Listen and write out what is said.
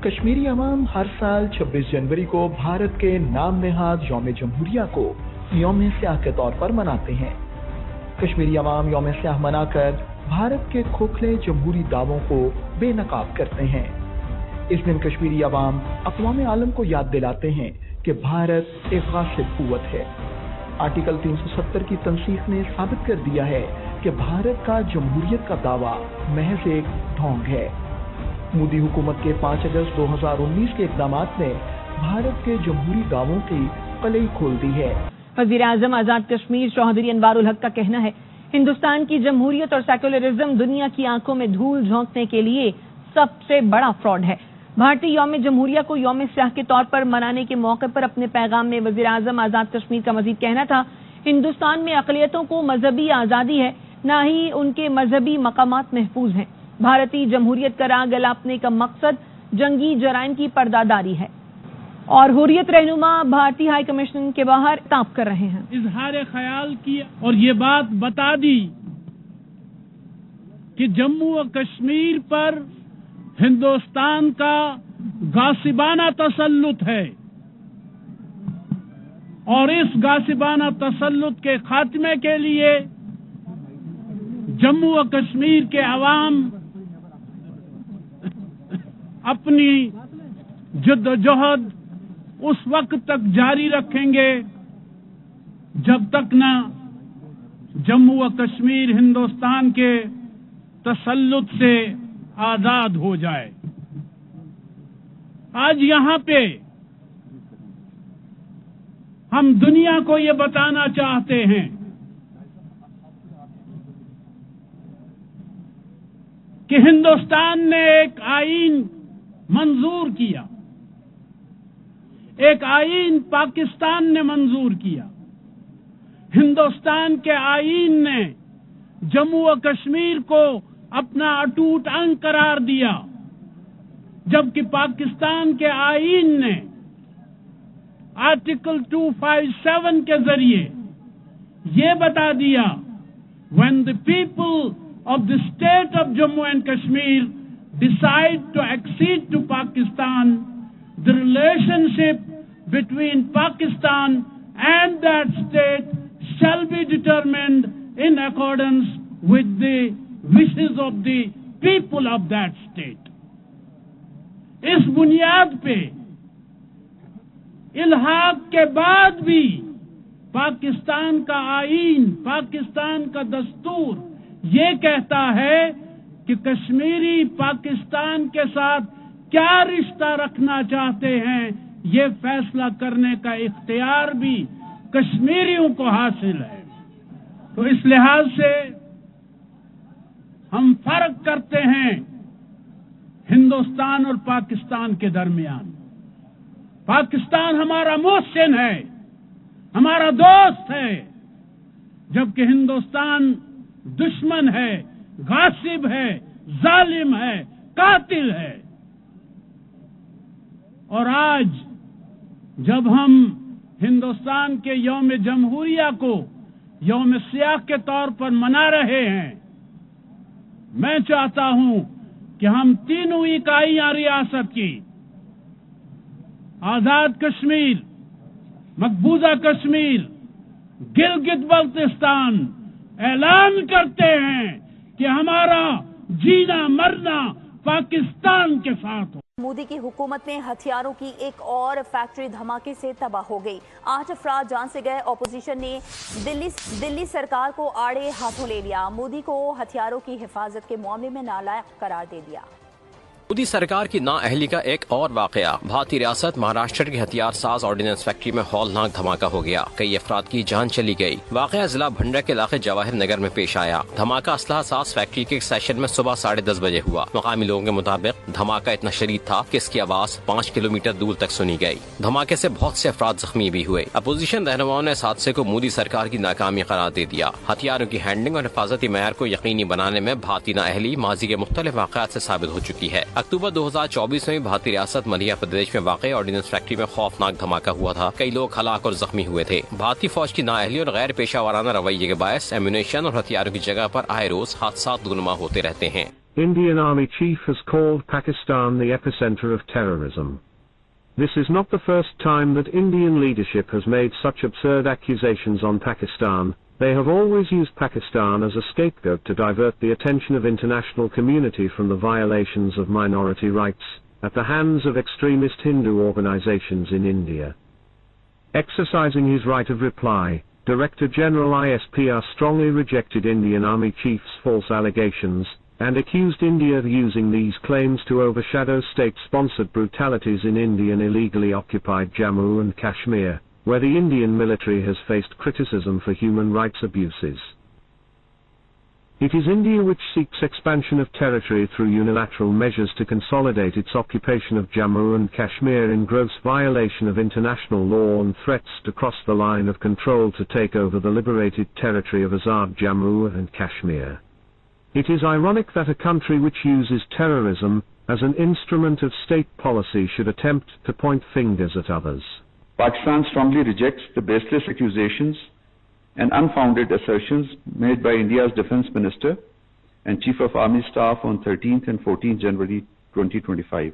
کشمیری عوام ہر سال 26 جنوری کو بھارت کے نام نہاد یوم جمہوریہ کو یوم سیاہ کے طور پر مناتے ہیں۔ کشمیری عوام یوم سیاہ منا کر بھارت کے کھوکھلے جمہوری دعووں کو بے نقاب کرتے ہیں۔ اس دن کشمیری عوام اقوام عالم کو یاد دلاتے ہیں کہ بھارت ایک غاصب قوت ہے۔ آرٹیکل 370 کی تنسیخ نے ثابت کر دیا ہے کہ بھارت کا جمہوریت کا دعویٰ محض ایک ڈھونگ ہے۔ مودی حکومت کے 5 اگست 2019 کے اقدامات نے بھارت کے جمہوری دعووں کی قلعی کھول دی ہے۔ وزیر اعظم آزاد کشمیر چوہدری انوار الحق کا کہنا ہے، ہندوستان کی جمہوریت اور سیکولرزم دنیا کی آنکھوں میں دھول جھونکنے کے لیے سب سے بڑا فراڈ ہے۔ بھارتی یوم جمہوریہ کو یوم سیاہ کے طور پر منانے کے موقع پر اپنے پیغام میں وزیر اعظم آزاد کشمیر کا مزید کہنا تھا، ہندوستان میں اقلیتوں کو مذہبی آزادی ہے، نہ ہی ان کے مذہبی مقامات محفوظ ہیں۔ بھارتی جمہوریت کا راگ الاپنے کا مقصد جنگی جرائم کی پردہ داری ہے اور حریت رہنما بھارتی ہائی کمیشن کے باہر تاب کر رہے ہیں۔ اظہار خیال کی اور یہ بات بتا دی کہ جموں و کشمیر پر ہندوستان کا غاصبانہ تسلط ہے اور اس غاصبانہ تسلط کے خاتمے کے لیے جموں و کشمیر کے عوام اپنی جد و جہد اس وقت تک جاری رکھیں گے جب تک نہ جموں و کشمیر ہندوستان کے تسلط سے آزاد ہو جائے۔ آج یہاں پہ ہم دنیا کو یہ بتانا چاہتے ہیں کہ ہندوستان نے ایک آئین منظور کیا، ایک آئین پاکستان نے منظور کیا۔ ہندوستان کے آئین نے جموں و کشمیر کو اپنا اٹوٹ انگ قرار دیا، جبکہ پاکستان کے آئین نے آرٹیکل 257 کے ذریعے یہ بتا دیا when the people of the state of Jammu and Kashmir decide to accede to Pakistan, the relationship between Pakistan and that state shall be determined in accordance with the wishes of the people of that state. اس بنیاد پہ الحاق کے بعد بھی پاکستان کا آئین، پاکستان کا دستور یہ کہتا ہے کہ کشمیری پاکستان کے ساتھ کیا رشتہ رکھنا چاہتے ہیں، یہ فیصلہ کرنے کا اختیار بھی کشمیریوں کو حاصل ہے۔ تو اس لحاظ سے ہم فرق کرتے ہیں ہندوستان اور پاکستان کے درمیان۔ پاکستان ہمارا محسن ہے، ہمارا دوست ہے، جبکہ ہندوستان دشمن ہے، غاصب ہے، ظالم ہے، قاتل ہے۔ اور آج جب ہم ہندوستان کے یوم جمہوریہ کو یوم سیاہ کے طور پر منا رہے ہیں، میں چاہتا ہوں کہ ہم تینوں اکائیاں ریاست کی، آزاد کشمیر، مقبوضہ کشمیر، گلگت بلتستان، اعلان کرتے ہیں کہ ہمارا جینا مرنا پاکستان کے ساتھ ہو۔ مودی کی حکومت میں ہتھیاروں کی ایک اور فیکٹری دھماکے سے تباہ ہو گئی، 8 افراد جان سے گئے۔ اپوزیشن نے دلی سرکار کو آڑے ہاتھوں لے لیا، مودی کو ہتھیاروں کی حفاظت کے معاملے میں نالائق قرار دے دیا۔ مودی سرکار کی نااہلی کا ایک اور واقعہ، بھارتی ریاست مہاراشٹر کی ہتھیار ساز آرڈیننس فیکٹری میں ہولناک دھماکہ ہو گیا، کئی افراد کی جان چلی گئی۔ واقعہ ضلع بھنڈرا کے علاقے جواہر نگر میں پیش آیا۔ دھماکہ اسلحہ ساز فیکٹری کے ایک سیشن میں صبح 10:30 بجے ہوا۔ مقامی لوگوں کے مطابق دھماکہ اتنا شدید تھا کہ اس کی آواز 5 کلومیٹر دور تک سنی گئی۔ دھماکے سے بہت سے افراد زخمی بھی ہوئے۔ اپوزیشن رہنماؤں نے اس حادثے کو مودی سرکار کی ناکامی قرار دے دیا۔ ہتھیاروں کی ہینڈلنگ اور حفاظتی معیار کو یقینی بنانے میں بھارتی نااہلی ماضی کے مختلف واقعات سے ثابت ہو چکی ہے۔ اکتوبر 2024 میں بھارتی ریاست مدھیہ پردیش میں واقع آرڈیننس فیکٹری میں خوفناک دھماکہ ہوا تھا، کئی لوگ ہلاک اور زخمی ہوئے تھے۔ بھارتی فوج کی نااہلی اور غیر پیشہ ورانہ رویے کے باعث ایمونیشن اور ہتھیاروں کی جگہ پر آئے روز حادثات رونما ہوتے رہتے ہیں۔ Indian Army Chief has called Pakistan the epicenter of terrorism. This is not the first time that Indian leadership has made such absurd accusations on Pakistan. They have always used Pakistan as a scapegoat to divert the attention of international community from the violations of minority rights at the hands of extremist Hindu organizations in India. Exercising his right of reply, Director General ISPR strongly rejected Indian Army Chief's false allegations and accused India of using these claims to overshadow state-sponsored brutalities in Indian illegally occupied Jammu and Kashmir, where the Indian military has faced criticism for human rights abuses. It is India which seeks expansion of territory through unilateral measures to consolidate its occupation of Jammu and Kashmir in gross violation of international law and threats to cross the line of control to take over the liberated territory of Azad Jammu and Kashmir. It is ironic that a country which uses terrorism as an instrument of state policy should attempt to point fingers at others. Pakistan strongly rejects the baseless accusations and unfounded assertions made by India's Defence Minister and Chief of Army Staff on 13th and 14th January 2025.